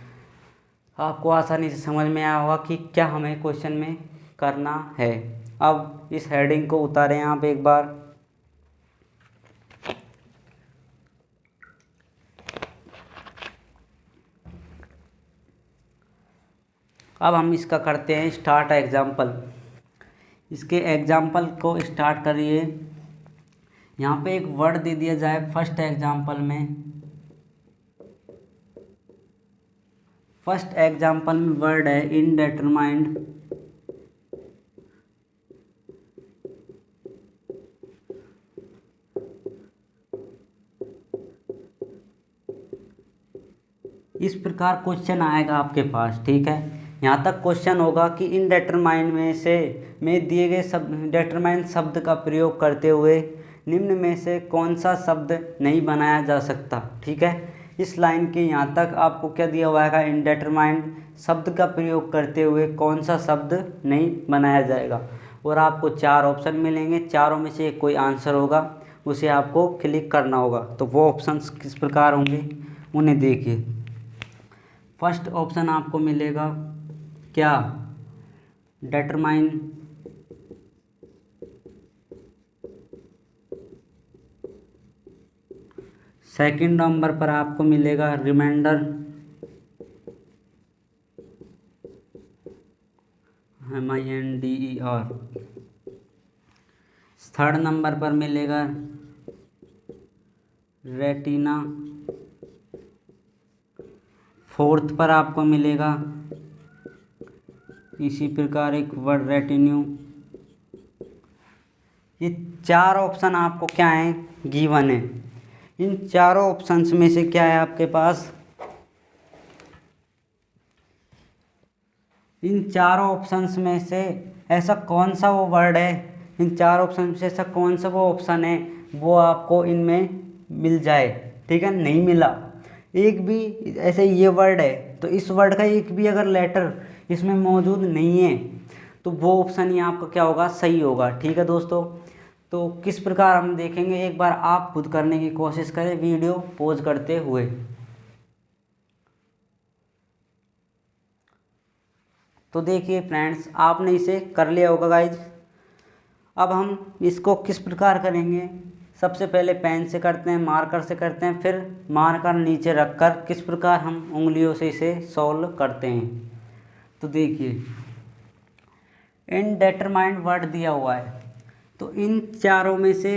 आपको आसानी से समझ में आया होगा कि क्या हमें क्वेश्चन में करना है। अब इस हेडिंग को उतारें आप एक बार। अब हम इसका करते हैं स्टार्ट एग्जाम्पल। इसके एग्जाम्पल को स्टार्ट करिए। यहाँ पे एक वर्ड दे दिया जाए फर्स्ट एग्जाम्पल में। फर्स्ट एग्जाम्पल में वर्ड है इनडेटरमाइंड। इस प्रकार क्वेश्चन आएगा आपके पास, ठीक है। यहाँ तक क्वेश्चन होगा कि इनडेटरमाइन में से में दिए गए डेटरमाइन शब्द का प्रयोग करते हुए निम्न में से कौन सा शब्द नहीं बनाया जा सकता, ठीक है। इस लाइन के यहाँ तक आपको क्या दिया हुआ है, इनडेटरमाइंड शब्द का प्रयोग करते हुए कौन सा शब्द नहीं बनाया जाएगा। और आपको 4 ऑप्शन मिलेंगे, चारों में से कोई आंसर होगा, उसे आपको क्लिक करना होगा। तो वो ऑप्शंस किस प्रकार होंगे उन्हें देखिए। फर्स्ट ऑप्शन आपको मिलेगा क्या, डेटरमाइन सेकंड नंबर पर आपको मिलेगा रिमाइंडर, MINDER। थर्ड नंबर पर मिलेगा रेटिना। फोर्थ पर आपको मिलेगा इसी प्रकार एक वर्ड रेटिन्यू। ये 4 ऑप्शन आपको क्या है, गिवन है। इन चारों ऑप्शंस में से क्या है आपके पास, इन चारों ऑप्शंस में से ऐसा कौन सा वो वर्ड है, इन चार ऑप्शन में से ऐसा कौन सा वो ऑप्शन है वो आपको इनमें मिल जाए, ठीक है। नहीं मिला एक भी, ऐसे ये वर्ड है तो इस वर्ड का एक भी अगर लेटर इसमें मौजूद नहीं है तो वो ऑप्शन ही आपका क्या होगा, सही होगा, ठीक है दोस्तों। तो किस प्रकार हम देखेंगे, एक बार आप खुद करने की कोशिश करें वीडियो पॉज करते हुए। तो देखिए फ्रेंड्स, आपने इसे कर लिया होगा गाइज। अब हम इसको किस प्रकार करेंगे, सबसे पहले पेन से करते हैं, मार्कर से करते हैं, फिर मार्कर नीचे रखकर किस प्रकार हम उंगलियों से इसे सॉल्व करते हैं। तो देखिए इनडेटरमाइंड वर्ड दिया हुआ है, तो इन चारों में से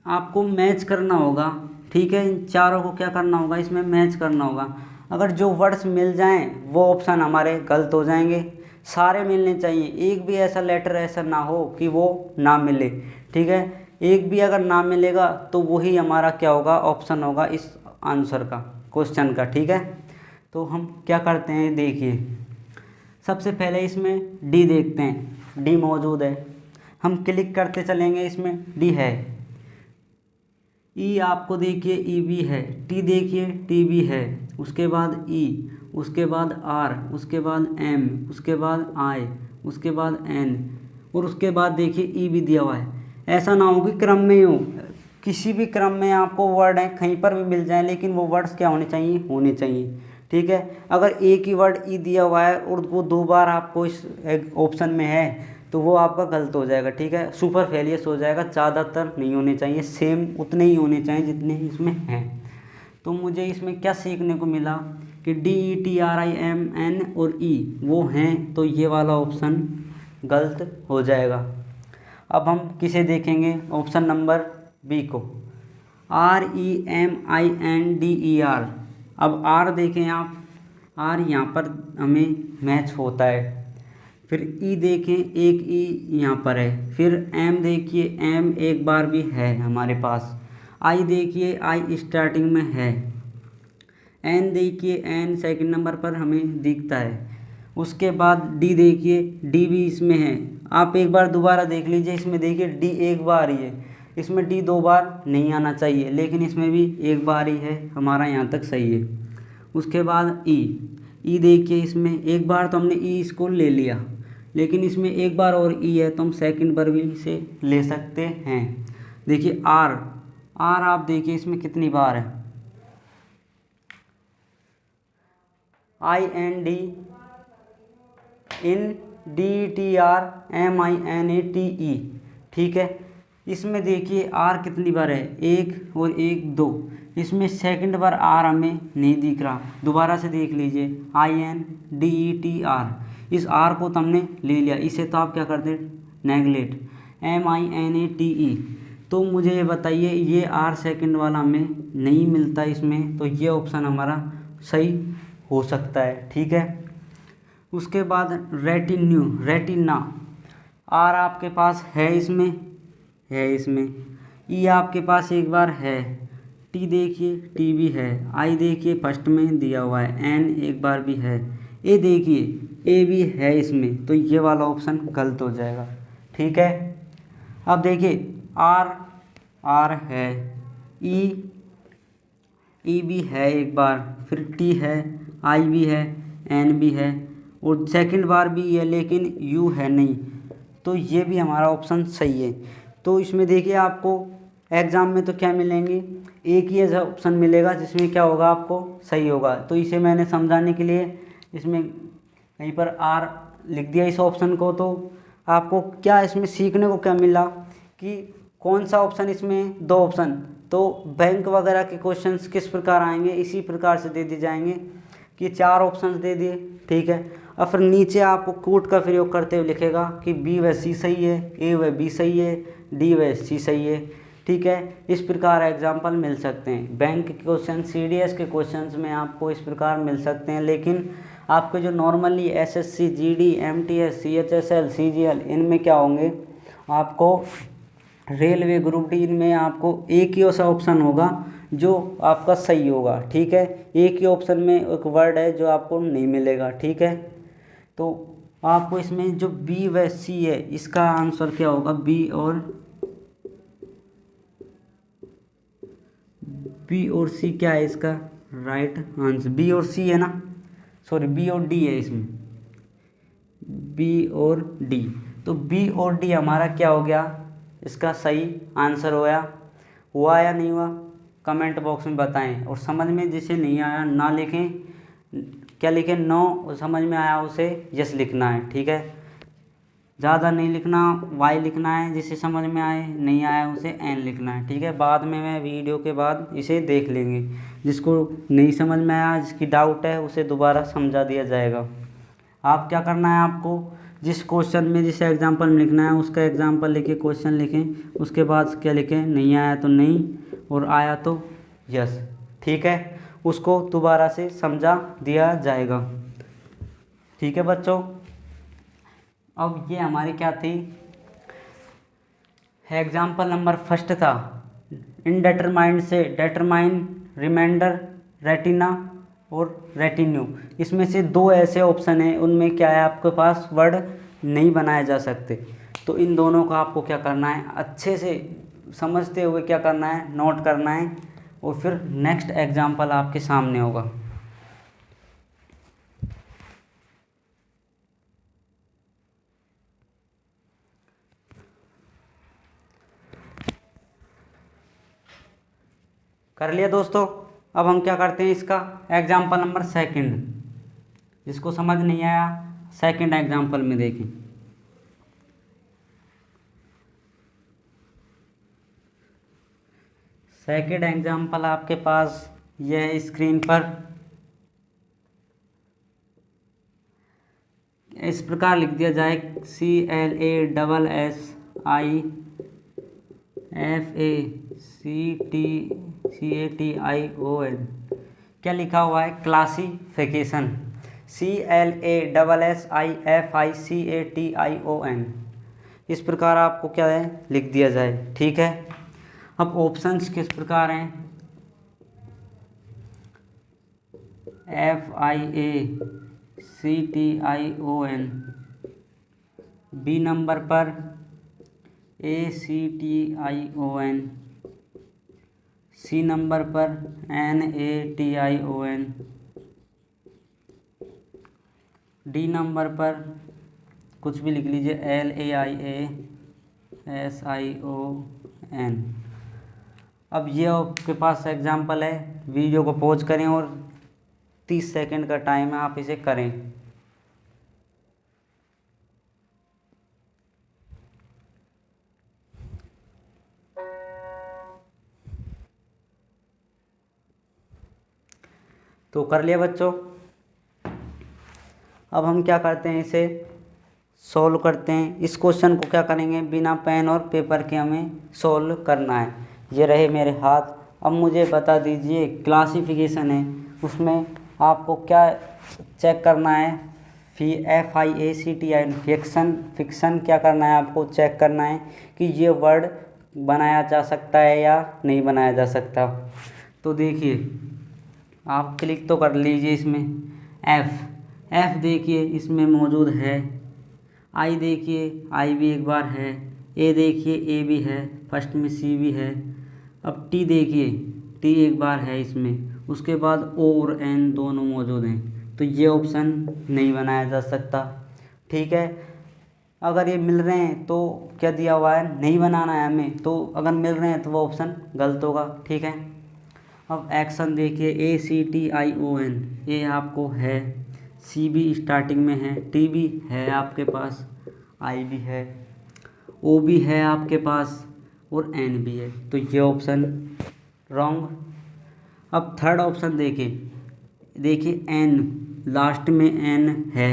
आपको मैच करना होगा, ठीक है। इन चारों को क्या करना होगा, इसमें मैच करना होगा। अगर जो वर्ड्स मिल जाएं वो ऑप्शन हमारे गलत हो जाएंगे, सारे मिलने चाहिए। एक भी ऐसा लेटर ऐसा ना हो कि वो ना मिले, ठीक है। एक भी अगर ना मिलेगा तो वही हमारा क्या होगा, ऑप्शन होगा इस आंसर का, क्वेश्चन का, ठीक है। तो हम क्या करते हैं, देखिए सबसे पहले इसमें डी देखते हैं, डी मौजूद है, हम क्लिक करते चलेंगे, इसमें डी है। ई आपको देखिए ई भी है, टी देखिए टी भी है, उसके बाद ई, उसके बाद आर, उसके बाद एम, उसके बाद आई, उसके बाद एन, और उसके बाद देखिए ई भी दिया हुआ है। ऐसा ना हो कि क्रम में हो, किसी भी क्रम में आपको वर्ड है कहीं पर भी मिल जाए, लेकिन वो वर्ड्स क्या होने चाहिए, होने चाहिए, ठीक है। अगर एक ही वर्ड ई दिया हुआ है और वो 2 बार आपको इस ऑप्शन में है तो वो आपका गलत हो जाएगा, ठीक है, सुपरफिलियस हो जाएगा। ज़्यादातर नहीं होने चाहिए, सेम उतने ही होने चाहिए जितने इसमें हैं। तो मुझे इसमें क्या सीखने को मिला कि DETRIMN और ई वो हैं, तो ये वाला ऑप्शन गलत हो जाएगा। अब हम किसे देखेंगे, ऑप्शन नंबर बी को, REMINDER। अब आर देखें आप, आर यहाँ पर हमें मैच होता है। फिर ई देखें, एक ई यहाँ पर है। फिर एम देखिए, एम एक बार भी है हमारे पास। आई देखिए, आई स्टार्टिंग में है। एन देखिए, एन सेकंड नंबर पर हमें दिखता है। उसके बाद डी देखिए, डी भी इसमें है। आप एक बार दोबारा देख लीजिए, इसमें देखिए डी एक बार ही है, इसमें डी 2 बार नहीं आना चाहिए, लेकिन इसमें भी एक बार ही है, हमारा यहाँ तक सही है। उसके बाद ई, ई देखिए, इसमें एक बार तो हमने ई इसको ले लिया, लेकिन इसमें एक बार और ई है तो हम सेकंड पर भी इसे ले सकते हैं। देखिए आर, आर आप देखिए इसमें कितनी बार है, INDETRMINATE, ठीक है। इसमें देखिए आर कितनी बार है, 1 और 1 2, इसमें सेकंड बार आर हमें नहीं दिख रहा, दोबारा से देख लीजिए, INDETR, इस आर को तो हमने ले लिया, इसे तो आप क्या करते नेगलेक्ट, MINATE। तो मुझे ये बताइए, ये आर सेकंड वाला हमें नहीं मिलता इसमें, तो ये ऑप्शन हमारा सही हो सकता है, ठीक है। उसके बाद रेटिन्यू, रेटिना, आर आपके पास है इसमें, है इसमें। ई आपके पास एक बार है, टी देखिए टी भी है, आई देखिए फर्स्ट में दिया हुआ है, एन एक बार भी है, ए देखिए ए भी है इसमें, तो ये वाला ऑप्शन गलत हो जाएगा। ठीक है, अब देखिए आर आर है, ई भी है एक बार, फिर टी है, आई भी है, एन भी है, और सेकंड बार भी है लेकिन यू है नहीं, तो ये भी हमारा ऑप्शन सही है। तो इसमें देखिए आपको एग्ज़ाम में तो क्या मिलेंगे, एक ही ऐसा ऑप्शन मिलेगा जिसमें क्या होगा आपको सही होगा। तो इसे मैंने समझाने के लिए इसमें कहीं पर आर लिख दिया इस ऑप्शन को। तो आपको क्या इसमें सीखने को क्या मिला कि कौन सा ऑप्शन, इसमें दो ऑप्शन, तो बैंक वगैरह के क्वेश्चंस किस प्रकार आएंगे इसी प्रकार से दे दिए जाएंगे कि चार ऑप्शंस दे दिए। ठीक है, और फिर नीचे आपको कूट का प्रयोग करते हुए लिखेगा कि बी व सी सही है, ए व बी सही है, डी व सी सही है। ठीक है, इस प्रकार एग्जाम्पल मिल सकते हैं। बैंक के क्वेश्चन, सीडीएस के क्वेश्चंस में आपको इस प्रकार मिल सकते हैं, लेकिन आपके जो normally SSC, GD, MTS, CHSL, CGL, इनमें क्या होंगे, आपको रेलवे ग्रुप डी में आपको एक ही ऐसा ऑप्शन होगा जो आपका सही होगा। ठीक है, एक ही ऑप्शन में एक वर्ड है जो आपको नहीं मिलेगा। ठीक है, तो आपको इसमें जो बी व सी है इसका आंसर क्या होगा, बी और सी क्या है इसका राइट आंसर, बी और सी है ना, सॉरी बी और डी है इसमें, बी और डी। तो बी और डी हमारा क्या हो गया, इसका सही आंसर हुआ या नहीं हुआ, कमेंट बॉक्स में बताएं। और समझ में जिसे नहीं आया ना लिखें, क्या लिखें, नो, और समझ में आया उसे यस लिखना है। ठीक है, ज़्यादा नहीं लिखना, वाई लिखना है, जिसे समझ में आए, नहीं आया उसे एन लिखना है। ठीक है, बाद में मैं वीडियो के बाद इसे देख लेंगे, जिसको नहीं समझ में आया, जिसकी डाउट है उसे दोबारा समझा दिया जाएगा। आप क्या करना है, आपको जिस क्वेश्चन में जिस एग्जांपल में लिखना है उसका एग्जांपल लिखे, क्वेश्चन लिखें, उसके बाद क्या लिखें, नहीं आया तो नहीं और आया तो यस। ठीक है, उसको दोबारा से समझा दिया जाएगा। ठीक है बच्चों, अब ये हमारी क्या थी, एग्जाम्पल नंबर फर्स्ट था इनडेटरमाइंड से डेटरमाइन, रिमाइंडर, रेटिना और रेटिन्यू। इसमें से दो ऐसे ऑप्शन हैं उनमें क्या है, आपके पास वर्ड नहीं बनाए जा सकते। तो इन दोनों का आपको क्या करना है, अच्छे से समझते हुए क्या करना है, नोट करना है, और फिर नेक्स्ट एग्जाम्पल आपके सामने होगा। कर लिया दोस्तों, अब हम क्या करते हैं, इसका एग्जाम्पल नंबर सेकंड, जिसको समझ नहीं आया सेकंड एग्जाम्पल में देखें। सेकंड एग्जाम्पल आपके पास यह है स्क्रीन पर, इस प्रकार लिख दिया जाए, CLASSIFACTION। क्या लिखा हुआ है, क्लासिफिकेशन, CLASSIFICATION। इस प्रकार आपको क्या है लिख दिया जाए। ठीक है, अब ऑप्शंस किस प्रकार हैं, FIACTION, बी नंबर पर ACTION, सी नंबर पर NATION, डी नंबर पर कुछ भी लिख लीजिए LAIASION। अब ये आपके पास एग्जाम्पल है, वीडियो को पॉज करें और 30 सेकंड का टाइम है, आप इसे करें। तो कर लिया बच्चों, अब हम क्या करते हैं, इसे सॉल्व करते हैं। इस क्वेश्चन को क्या करेंगे, बिना पेन और पेपर के हमें सॉल्व करना है। ये रहे मेरे हाथ। अब मुझे बता दीजिए, क्लासिफिकेशन है उसमें आपको क्या चेक करना है, FIACTION, फिक्सन क्या करना है, आपको चेक करना है कि ये वर्ड बनाया जा सकता है या नहीं बनाया जा सकता। तो देखिए आप क्लिक तो कर लीजिए इसमें। एफ़ देखिए इसमें मौजूद है। आई देखिए आई भी एक बार है। ए देखिए ए भी है, फर्स्ट में सी भी है। अब टी देखिए टी एक बार है इसमें। उसके बाद ओ और एन दोनों मौजूद हैं, तो ये ऑप्शन नहीं बनाया जा सकता। ठीक है, अगर ये मिल रहे हैं तो क्या दिया हुआ है, नहीं बनाना है हमें, तो अगर मिल रहे हैं तो वो ऑप्शन गलत होगा। ठीक है, अब एक्शन देखिए ACTION, ए आपको है, सी भी स्टार्टिंग में है, टी भी है आपके पास, आई भी है, ओ भी है आपके पास और एन भी है, तो ये ऑप्शन रॉन्ग। अब थर्ड ऑप्शन देखिए एन, लास्ट में एन है।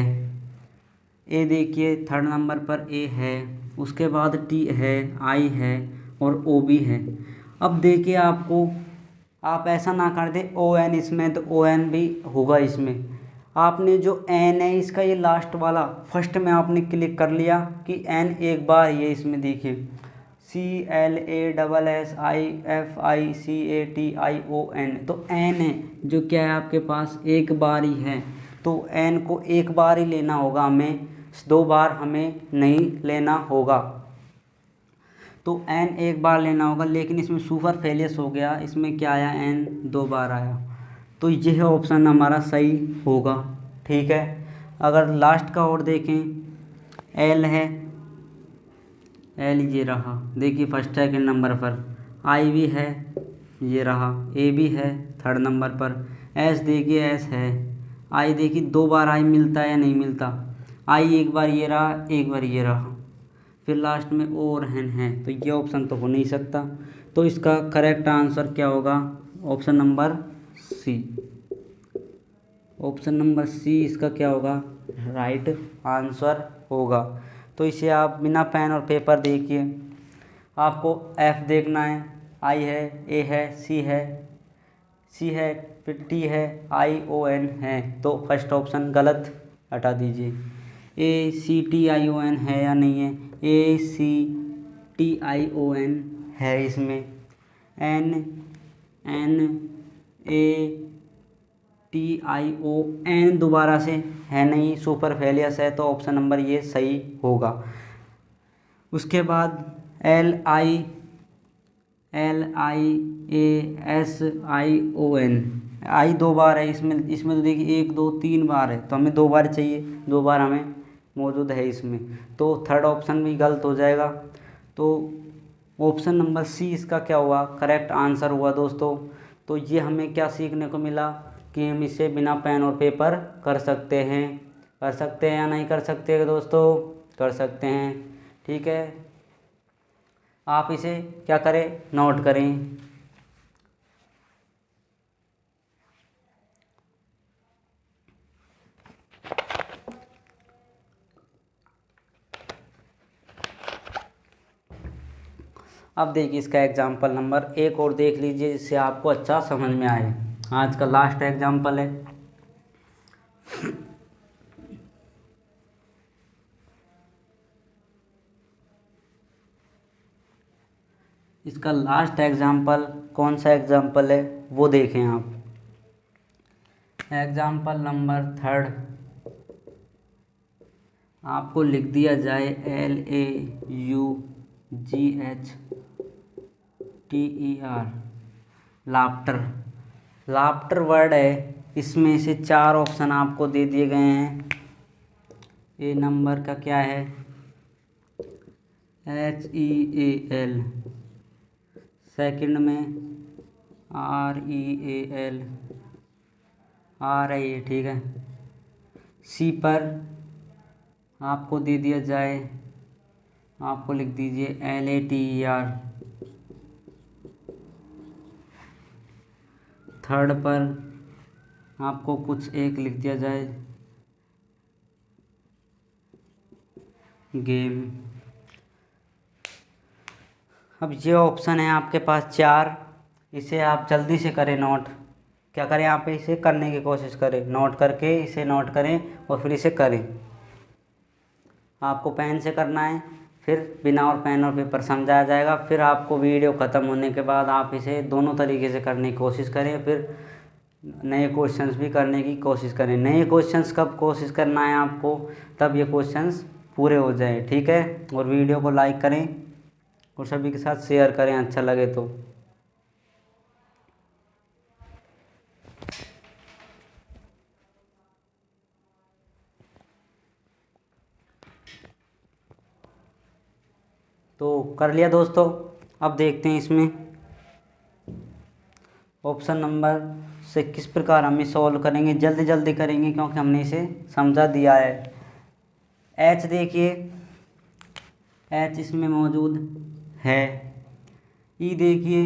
ए देखिए थर्ड नंबर पर ए है, उसके बाद टी है, आई है और ओ भी है। अब देखिए आपको, आप ऐसा ना कर दे ओ एन इसमें तो ओ एन भी होगा इसमें। आपने जो एन है इसका ये लास्ट वाला फर्स्ट में आपने क्लिक कर लिया कि एन एक बार ये इसमें देखिए CLASSIFICATION, तो एन है जो क्या है आपके पास एक बार ही है, तो एन को एक बार ही लेना होगा हमें, दो बार हमें नहीं लेना होगा। तो एन एक बार लेना होगा, लेकिन इसमें सुपरफ्लुयस हो गया, इसमें क्या आया एन दो बार आया, तो यह ऑप्शन हमारा सही होगा। ठीक है, अगर लास्ट का और देखें एल है, एल ये रहा देखिए फर्स्ट सेकंड नंबर पर, आई भी है ये रहा, ए भी है थर्ड नंबर पर, एस देखिए एस है, आई देखिए दो बार आई मिलता है या नहीं मिलता, आई एक बार ये रहा एक बार ये रहा, फिर लास्ट में ओ और एन है, तो ये ऑप्शन तो हो नहीं सकता। तो इसका करेक्ट आंसर क्या होगा, option number C. Option number C इसका क्या होगा, राइट आंसर होगा। तो इसे आप बिना पेन और पेपर देखिए, आपको एफ देखना है, आई है, ए है, सी है, फिर टी है, ION है, तो फर्स्ट ऑप्शन गलत, हटा दीजिए। ACTION है या नहीं है, ACTION है इसमें, NNATION दोबारा से है नहीं, सुपरफ्लुयस है, तो ऑप्शन नंबर ये सही होगा। उसके बाद LIASION, आई दो बार है इसमें तो देखिए एक दो तीन बार है, तो हमें दो बार चाहिए, दो बार हमें मौजूद है इसमें, तो थर्ड ऑप्शन भी गलत हो जाएगा। तो ऑप्शन नंबर सी इसका क्या हुआ, करेक्ट आंसर हुआ दोस्तों। तो ये हमें क्या सीखने को मिला कि हम इसे बिना पेन और पेपर कर सकते हैं या नहीं कर सकते दोस्तों, कर सकते हैं। ठीक है, आप इसे क्या करें, नोट करें। अब देखिए इसका एग्जाम्पल नंबर एक और देख लीजिए, जिससे आपको अच्छा समझ में आए। आज का लास्ट एग्जाम्पल है। इसका लास्ट एग्जाम्पल कौन सा एग्जाम्पल है वो देखें आप। एग्जाम्पल नंबर थर्ड, आपको लिख दिया जाए LAUGHTER, लाफ्टर वर्ड है। इसमें से चार ऑप्शन आपको दे दिए गए हैं। ए नंबर का क्या है, HEAL, सेकंड में REAL, RIA, ठीक है। सी पर आपको दे दिया जाए, आपको लिख दीजिए LATER। थर्ड पर आपको कुछ एक लिख दिया जाए, गेम। अब ये ऑप्शन है आपके पास चार, इसे आप जल्दी से करें नोट। क्या करें, आप इसे करने की कोशिश करें, नोट करके इसे नोट करें और फिर इसे करें। आपको पेन से करना है, फिर बिना और पेन और पेपर समझाया जाएगा। फिर आपको वीडियो ख़त्म होने के बाद आप इसे दोनों तरीके से करने की कोशिश करें, फिर नए क्वेश्चंस भी करने की कोशिश करें। नए क्वेश्चंस कब कोशिश करना है आपको, तब ये क्वेश्चंस पूरे हो जाए, ठीक है। और वीडियो को लाइक करें और सभी के साथ शेयर करें अच्छा लगे तो। तो कर लिया दोस्तों। अब देखते हैं इसमें ऑप्शन नंबर से किस प्रकार हम इसे सॉल्व करेंगे। जल्दी जल्दी करेंगे क्योंकि हमने इसे समझा दिया है। एच देखिए, एच इसमें मौजूद है। ई देखिए,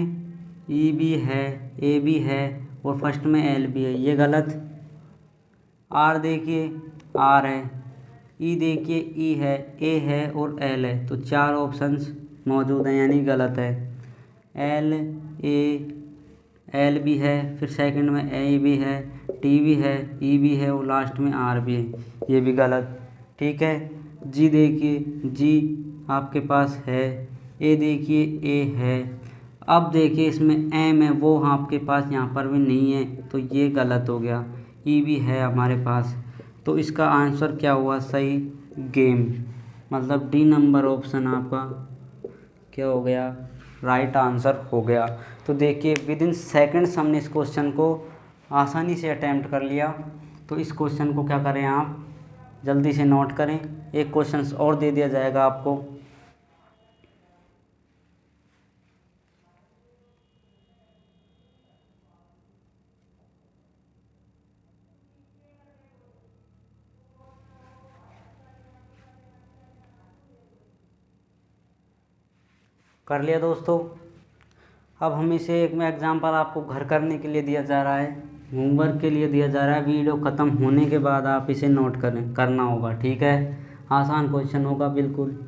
ई भी है, ए भी है और फर्स्ट में एल भी है, ये गलत। आर देखिए, आर है। ई देखिए, ई है, ए है और एल है, तो 4 ऑप्शंस मौजूद हैं यानी गलत है। एल, ए, एल भी है, फिर सेकंड में ए भी है, टी भी है, ई भी है और लास्ट में आर भी है, ये भी गलत, ठीक है। जी देखिए, जी आपके पास है। ए देखिए, ए है। अब देखिए इसमें एम है, वो आपके पास यहाँ पर भी नहीं है, तो ये गलत हो गया। ई भी है हमारे पास, तो इसका आंसर क्या हुआ सही, गेम, मतलब डी नंबर ऑप्शन आपका क्या हो गया, राइट आंसर हो गया। तो देखिए विद इन सेकेंड्स हमने इस क्वेश्चन को आसानी से अटैम्प्ट कर लिया। तो इस क्वेश्चन को क्या करें, आप जल्दी से नोट करें। एक क्वेश्चन और दे दिया जाएगा आपको। कर लिया दोस्तों। अब हम इसे एक में एग्जांपल आपको घर करने के लिए दिया जा रहा है, होमवर्क के लिए दिया जा रहा है। वीडियो ख़त्म होने के बाद आप इसे नोट करना होगा, ठीक है। आसान क्वेश्चन होगा बिल्कुल।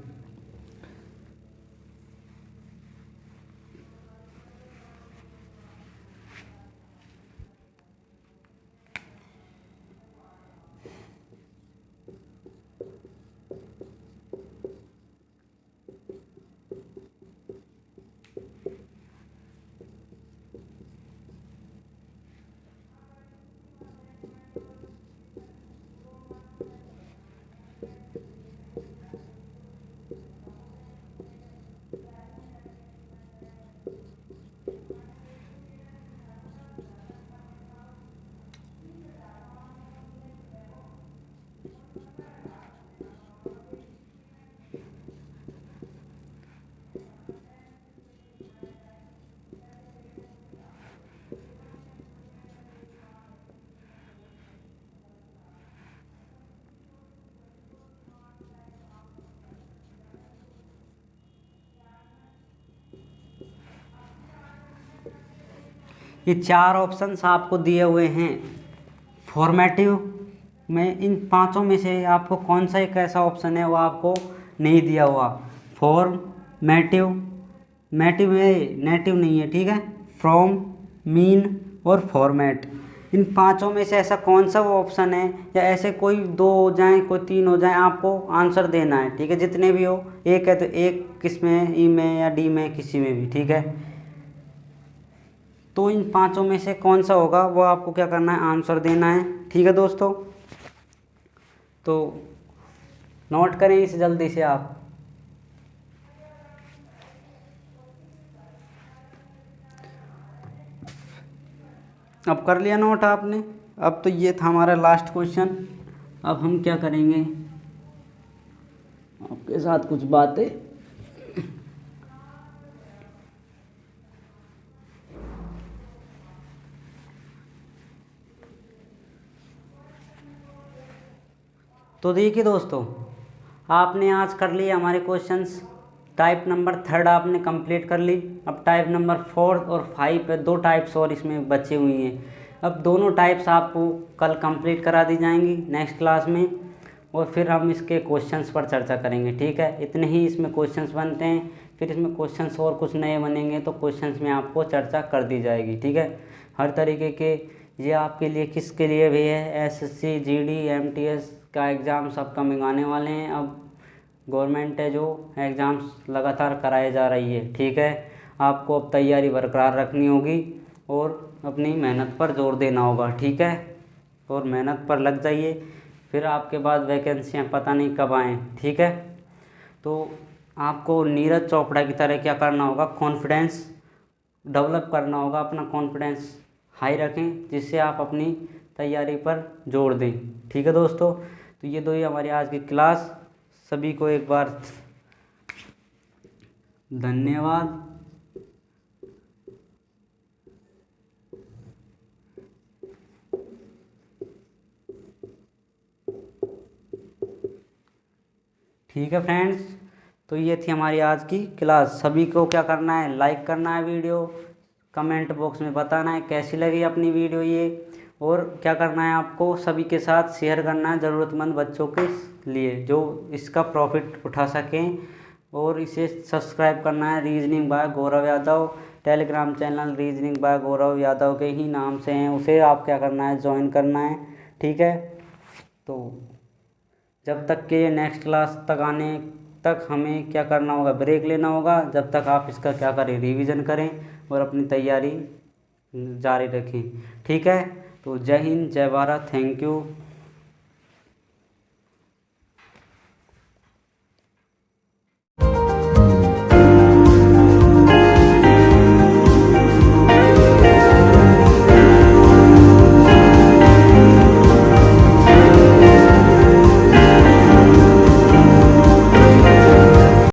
ये 4 ऑप्शंस आपको दिए हुए हैं फॉर्मेटिव में। इन पांचों में से आपको कौन सा एक ऐसा ऑप्शन है वो आपको नहीं दिया हुआ। फॉर्मेटिव, मैटिव है, नेटिव नहीं है, ठीक है। फ्रॉम, मीन और फॉर्मेट, इन पांचों में से ऐसा कौन सा वो ऑप्शन है, या ऐसे कोई 2 हो जाएं, कोई 3 हो जाएं, आपको आंसर देना है, ठीक है। जितने भी हो, एक है तो एक किस में, ई में या डी में, किसी में भी, ठीक है। तो इन पांचों में से कौन सा होगा वो आपको क्या करना है, आंसर देना है, ठीक है दोस्तों। तो नोट करें इसे जल्दी से आप। अब कर लिया नोट आपने। अब तो ये था हमारा लास्ट क्वेश्चन। अब हम क्या करेंगे, आपके साथ कुछ बातें। तो देखिए दोस्तों, आपने आज कर लिए हमारे क्वेश्चंस। टाइप नंबर 3 आपने कंप्लीट कर ली। अब टाइप नंबर 4 और 5 पे 2 टाइप्स और इसमें बची हुई हैं। अब दोनों टाइप्स आपको कल कंप्लीट करा दी जाएंगी नेक्स्ट क्लास में, और फिर हम इसके क्वेश्चंस पर चर्चा करेंगे, ठीक है। इतने ही इसमें क्वेश्चंस बनते हैं, फिर इसमें क्वेश्चंस और कुछ नए बनेंगे तो क्वेश्चंस में आपको चर्चा कर दी जाएगी, ठीक है। हर तरीके के ये आपके लिए किसके लिए भी है, एसएससी, जीडी, एमटीएस का एग्ज़ाम सब कमिंग आने वाले हैं। अब गवर्नमेंट है जो एग्ज़ाम्स लगातार कराए जा रही है। ठीक है, आपको अब तैयारी बरकरार रखनी होगी और अपनी मेहनत पर जोर देना होगा। ठीक है, और मेहनत पर लग जाइए, फिर आपके बाद वैकेंसियाँ पता नहीं कब आएँ। ठीक है, तो आपको नीरज चोपड़ा की तरह क्या करना होगा, कॉन्फिडेंस डेवलप करना होगा, अपना कॉन्फिडेंस हाई रखें जिससे आप अपनी तैयारी पर जोर दें। ठीक है दोस्तों, तो ये दो ही हमारी आज की क्लास। सभी को एक बार धन्यवाद। ठीक है फ्रेंड्स, तो ये थी हमारी आज की क्लास। सभी को क्या करना है, लाइक करना है वीडियो, कमेंट बॉक्स में बताना है कैसी लगी अपनी वीडियो ये, और क्या करना है आपको सभी के साथ शेयर करना है ज़रूरतमंद बच्चों के लिए जो इसका प्रॉफिट उठा सकें, और इसे सब्सक्राइब करना है। Reasoning by Gaurav Yadav, Telegram channel reasoning by Gaurav Yadav के ही नाम से हैं, उसे आप क्या करना है, ज्वाइन करना है। ठीक है, तो जब तक के नेक्स्ट क्लास तक आने तक हमें क्या करना होगा, ब्रेक लेना होगा। जब तक आप इसका क्या करें, रिवीजन करें और अपनी तैयारी जारी रखें। ठीक है, तो जय हिंद, जय भारत, थैंक यू।